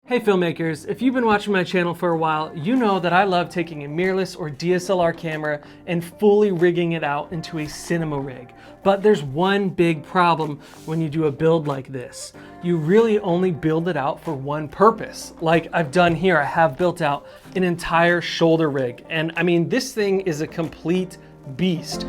Hey filmmakers, if you've been watching my channel for a while, you know that I love taking a mirrorless or DSLR camera and fully rigging it out into a cinema rig. But there's one big problem when you do a build like this. You really only build it out for one purpose. Like I've done here, I have built out an entire shoulder rig. And I mean, this thing is a complete beast.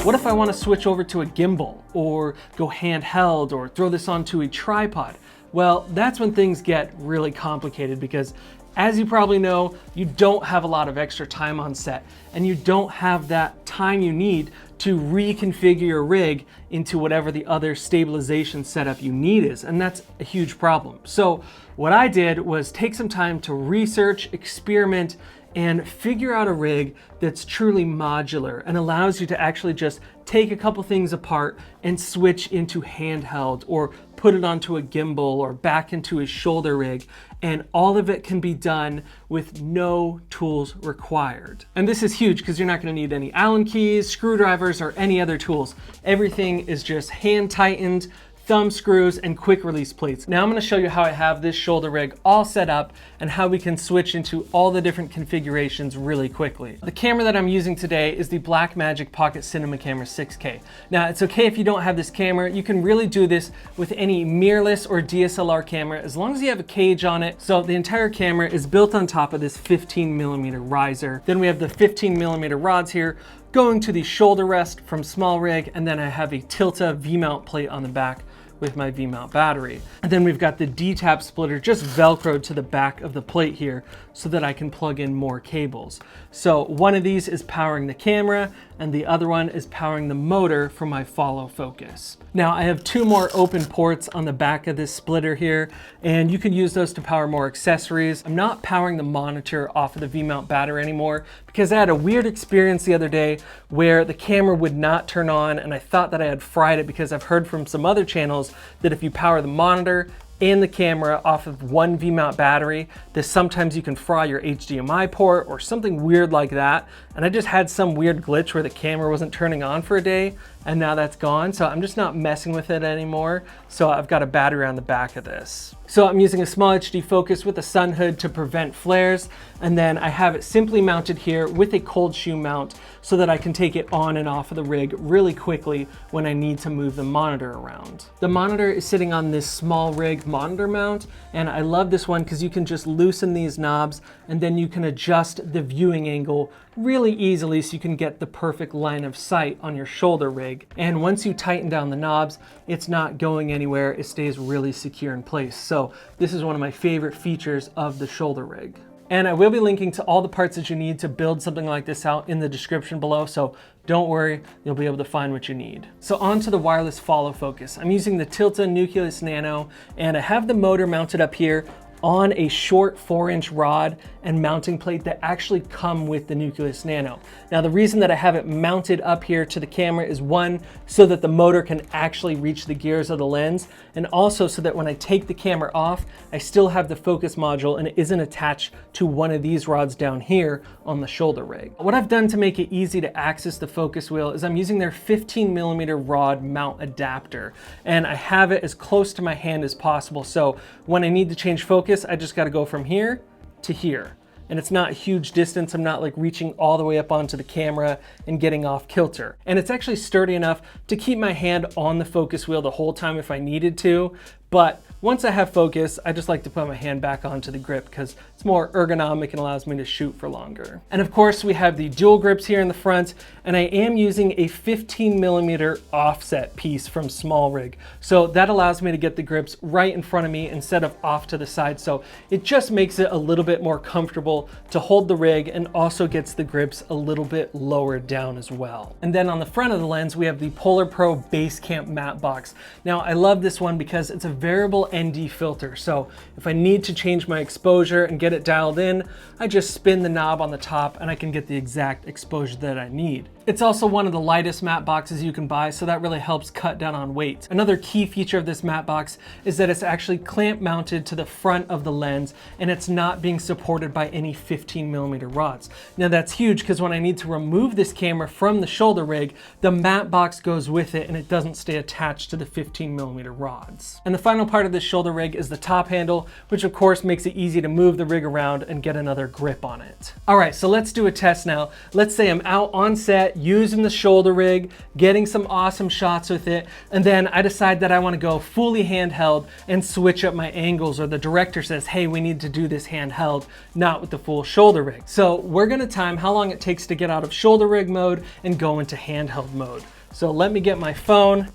What if I want to switch over to a gimbal or go handheld or throw this onto a tripod? Well, that's when things get really complicated because, as you probably know, you don't have a lot of extra time on set and you don't have that time you need to reconfigure your rig into whatever the other stabilization setup you need is, and that's a huge problem. So what I did was take some time to research, experiment, and figure out a rig that's truly modular and allows you to actually just take a couple things apart and switch into handheld or put it onto a gimbal or back into a shoulder rig, and all of it can be done with no tools required. And this is huge because you're not going to need any Allen keys, screwdrivers, or any other tools. Everything is just hand tightened, thumb screws, and quick release plates. Now I'm going to show you how I have this shoulder rig all set up and how we can switch into all the different configurations really quickly. The camera that I'm using today is the Blackmagic Pocket Cinema Camera 6K. Now it's okay if you don't have this camera, you can really do this with any mirrorless or DSLR camera as long as you have a cage on it. So the entire camera is built on top of this 15mm riser. Then we have the 15mm rods here going to the shoulder rest from small rig, and then I have a Tilta V-mount plate on the back with my V-mount battery. And then we've got the D-tap splitter just velcroed to the back of the plate here so that I can plug in more cables. So one of these is powering the camera and the other one is powering the motor for my follow focus. Now I have two more open ports on the back of this splitter here, and you can use those to power more accessories. I'm not powering the monitor off of the V-mount battery anymore because I had a weird experience the other day where the camera would not turn on, and I thought that I had fried it because I've heard from some other channels that if you power the monitor and the camera off of one V-mount battery, that sometimes you can fry your HDMI port or something weird like that. And I just had some weird glitch where the camera wasn't turning on for a day, and now that's gone. So I'm just not messing with it anymore. So I've got a battery on the back of this. So I'm using a small HD focus with a sun hood to prevent flares. And then I have it simply mounted here with a cold shoe mount so that I can take it on and off of the rig really quickly when I need to move the monitor around. The monitor is sitting on this small rig monitor mount, and I love this one because you can just loosen these knobs and then you can adjust the viewing angle really easily so you can get the perfect line of sight on your shoulder rig. And once you tighten down the knobs, it's not going anywhere. It stays really secure in place. So this is one of my favorite features of the shoulder rig. And I will be linking to all the parts that you need to build something like this out in the description below, so don't worry, you'll be able to find what you need. So on to the wireless follow focus. I'm using the Tilta Nucleus Nano, and I have the motor mounted up here on a short 4-inch rod and mounting plate that actually come with the Nucleus Nano. Now the reason that I have it mounted up here to the camera is one, so that the motor can actually reach the gears of the lens, and also so that when I take the camera off, I still have the focus module and it isn't attached to one of these rods down here on the shoulder rig. What I've done to make it easy to access the focus wheel is I'm using their 15mm rod mount adapter, and I have it as close to my hand as possible. So when I need to change focus, I just got to go from here to here. And it's not a huge distance. I'm not like reaching all the way up onto the camera and getting off kilter. And it's actually sturdy enough to keep my hand on the focus wheel the whole time if I needed to. But once I have focus, I just like to put my hand back onto the grip because it's more ergonomic and allows me to shoot for longer. And of course we have the dual grips here in the front, and I am using a 15mm offset piece from small rig. So that allows me to get the grips right in front of me instead of off to the side. So it just makes it a little bit more comfortable to hold the rig and also gets the grips a little bit lower down as well. And then on the front of the lens, we have the Polarpro Basecamp matte box. Now I love this one because it's a variable ND filter. So if I need to change my exposure and get it dialed in, I just spin the knob on the top and I can get the exact exposure that I need. It's also one of the lightest matte boxes you can buy, so that really helps cut down on weight. Another key feature of this matte box is that it's actually clamp mounted to the front of the lens, and it's not being supported by any any 15mm rods. Now that's huge because when I need to remove this camera from the shoulder rig, the matte box goes with it and it doesn't stay attached to the 15mm rods. And the final part of this shoulder rig is the top handle, which of course makes it easy to move the rig around and get another grip on it. All right, so let's do a test now. Let's say I'm out on set using the shoulder rig, getting some awesome shots with it, and then I decide that I want to go fully handheld and switch up my angles, or the director says, hey, we need to do this handheld, not with the full shoulder rig. So we're gonna time how long it takes to get out of shoulder rig mode and go into handheld mode. So let me get my phone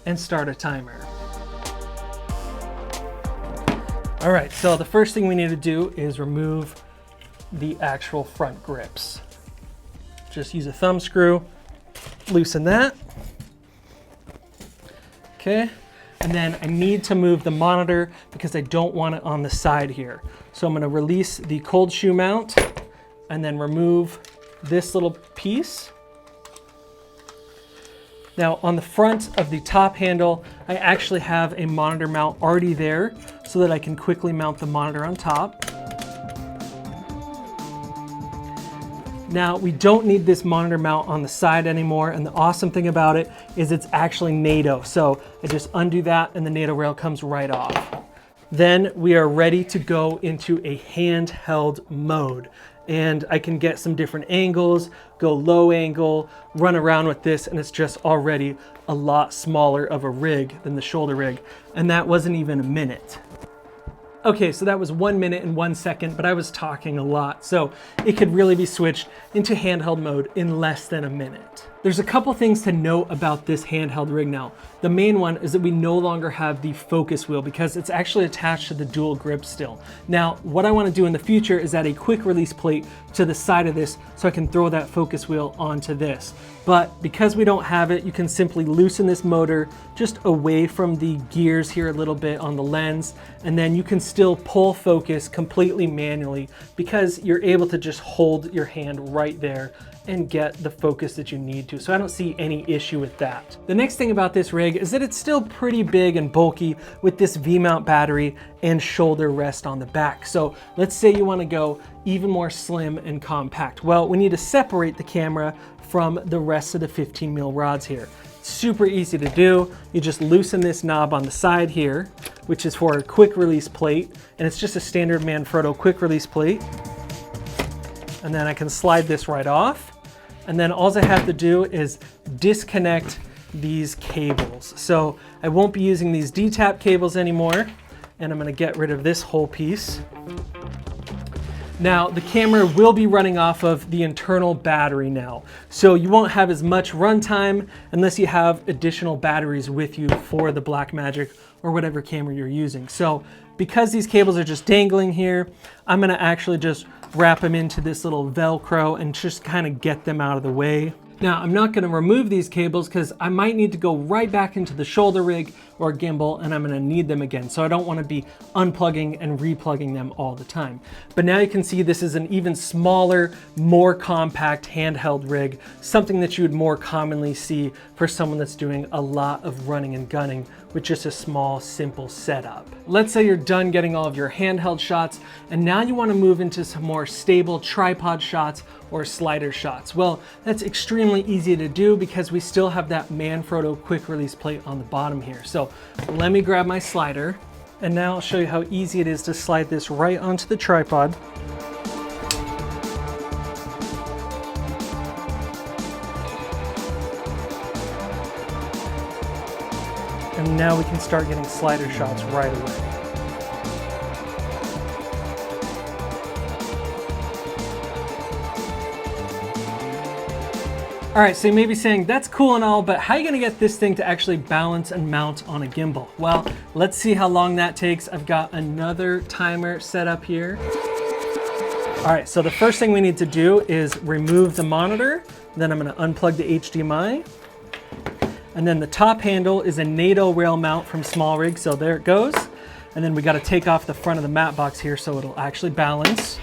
and start a timer. All right, so the first thing we need to do is remove the actual front grips. Just use a thumb screw, loosen that. Okay, and then I need to move the monitor because I don't want it on the side here. So I'm gonna release the cold shoe mount and then remove this little piece. Now on the front of the top handle, I actually have a monitor mount already there so that I can quickly mount the monitor on top. Now we don't need this monitor mount on the side anymore, and the awesome thing about it is it's actually NATO. So I just undo that and the NATO rail comes right off. Then we are ready to go into a handheld mode. And I can get some different angles, go low angle, run around with this, and it's just already a lot smaller of a rig than the shoulder rig. And that wasn't even a minute. Okay, so that was 1 minute and 1 second, but I was talking a lot. So it could really be switched into handheld mode in less than a minute. There's a couple things to note about this handheld rig now. The main one is that we no longer have the focus wheel because it's actually attached to the dual grip still. Now, what I want to do in the future is add a quick release plate to the side of this so I can throw that focus wheel onto this. But because we don't have it, you can simply loosen this motor just away from the gears here a little bit on the lens, and then you can still pull focus completely manually because you're able to just hold your hand right there and get the focus that you need to. So I don't see any issue with that. The next thing about this rig is that it's still pretty big and bulky with this V-mount battery and shoulder rest on the back. So let's say you want to go even more slim and compact. Well, we need to separate the camera from the rest of the 15mm rods here. Super easy to do. You just loosen this knob on the side here, which is for a quick release plate, and it's just a standard Manfrotto quick release plate. And then I can slide this right off. And then all I have to do is disconnect these cables. So I won't be using these D-tap cables anymore, and I'm gonna get rid of this whole piece. Now, the camera will be running off of the internal battery now. So you won't have as much runtime unless you have additional batteries with you for the Blackmagic or whatever camera you're using. So because these cables are just dangling here, I'm gonna actually just wrap them into this little Velcro and just kind of get them out of the way. Now, I'm not gonna remove these cables because I might need to go right back into the shoulder rig or gimbal, and I'm gonna need them again. So I don't wanna be unplugging and replugging them all the time. But now you can see this is an even smaller, more compact handheld rig, something that you would more commonly see for someone that's doing a lot of running and gunning with just a small, simple setup. Let's say you're done getting all of your handheld shots, and now you wanna move into some more stable tripod shots or slider shots. Well, that's extremely easy to do because we still have that Manfrotto quick release plate on the bottom here. So let me grab my slider, and now I'll show you how easy it is to slide this right onto the tripod. And now we can start getting slider shots right away. All right, so you may be saying, that's cool and all, but how are you gonna get this thing to actually balance and mount on a gimbal? Well, let's see how long that takes. I've got another timer set up here. All right, so the first thing we need to do is remove the monitor. Then I'm gonna unplug the HDMI. And then the top handle is a NATO rail mount from SmallRig, so there it goes. And then we gotta take off the front of the matte box here so it'll actually balance.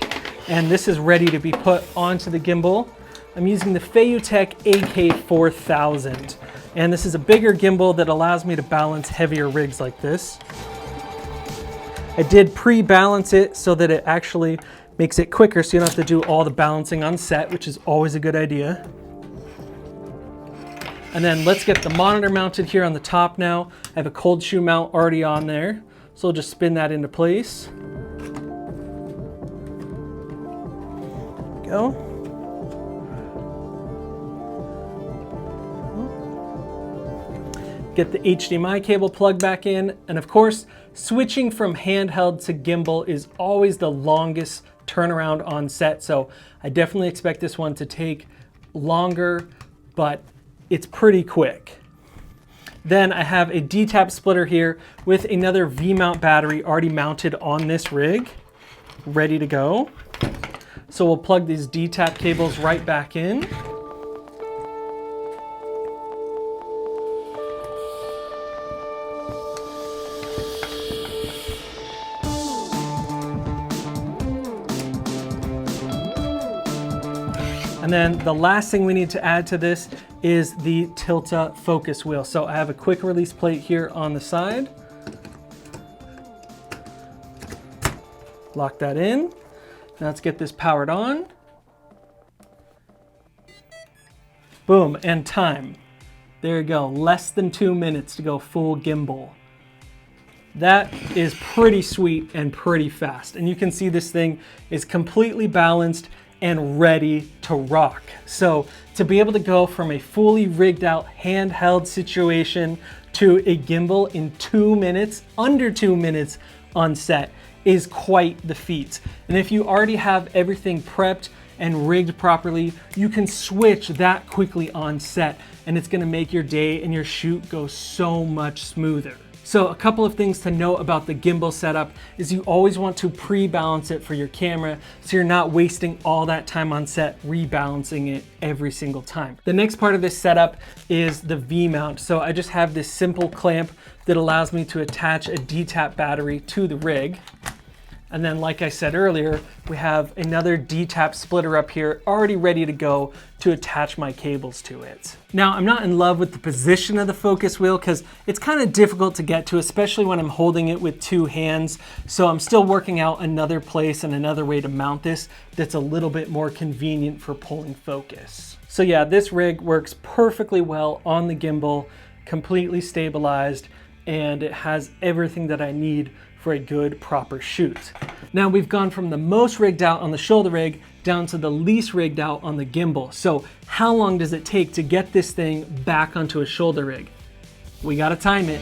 And this is ready to be put onto the gimbal. I'm using the Feiyutech AK4000, and this is a bigger gimbal that allows me to balance heavier rigs like this. I did pre-balance it so that it actually Makes it quicker so you don't have to do all the balancing on set, which is always a good idea. And then let's get the monitor mounted here on the top now. I have a cold shoe mount already on there, so I'll just spin that into place. There we go. Get the HDMI cable plugged back in, and of course, switching from handheld to gimbal is always the longest turnaround on set, so I definitely expect this one to take longer, but it's pretty quick. Then I have a D-tap splitter here with another V-mount battery already mounted on this rig, ready to go. So we'll plug these D-tap cables right back in. And then the last thing we need to add to this is the Tilta focus wheel. So I have a quick release plate here on the side. Lock that in. Now let's get this powered on. Boom, and time. There you go, less than 2 minutes to go full gimbal. That is pretty sweet and pretty fast. And you can see this thing is completely balanced and ready to rock. So to be able to go from a fully rigged out handheld situation to a gimbal in 2 minutes, under 2 minutes on set, is quite the feat. And if you already have everything prepped and rigged properly, you can switch that quickly on set, and it's gonna make your day and your shoot go so much smoother. So a couple of things to know about the gimbal setup is you always want to pre-balance it for your camera so you're not wasting all that time on set rebalancing it every single time. The next part of this setup is the V-mount. So I just have this simple clamp that allows me to attach a D-tap battery to the rig. And then, like I said earlier, we have another D-tap splitter up here already ready to go to attach my cables to it. Now, I'm not in love with the position of the focus wheel because it's kind of difficult to get to, especially when I'm holding it with two hands. So I'm still working out another place and another way to mount this that's a little bit more convenient for pulling focus. So yeah, this rig works perfectly well on the gimbal, completely stabilized, and it has everything that I need for a good, proper shoot. Now we've gone from the most rigged out on the shoulder rig down to the least rigged out on the gimbal. So how long does it take to get this thing back onto a shoulder rig? We gotta time it.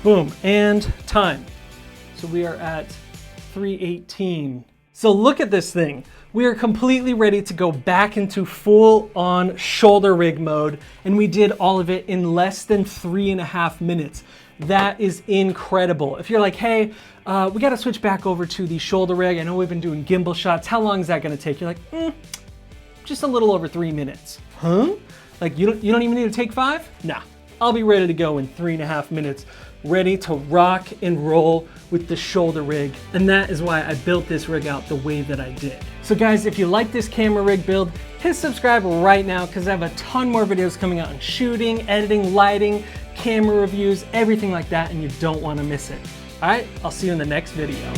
Boom, and time. So we are at 3:18. So look at this thing. We are completely ready to go back into full on shoulder rig mode, and we did all of it in less than 3.5 minutes. That is incredible. If you're like, hey, we gotta switch back over to the shoulder rig. I know we've been doing gimbal shots. How long is that gonna take? You're like, just a little over 3 minutes. Huh? Like you don't even need to take 5? Nah, I'll be ready to go in 3.5 minutes. Ready to rock and roll with the shoulder rig. And that is why I built this rig out the way that I did. So guys, if you like this camera rig build, hit subscribe right now because I have a ton more videos coming out on shooting, editing, lighting, camera reviews, everything like that, and you don't want to miss it. All right, I'll see you in the next video.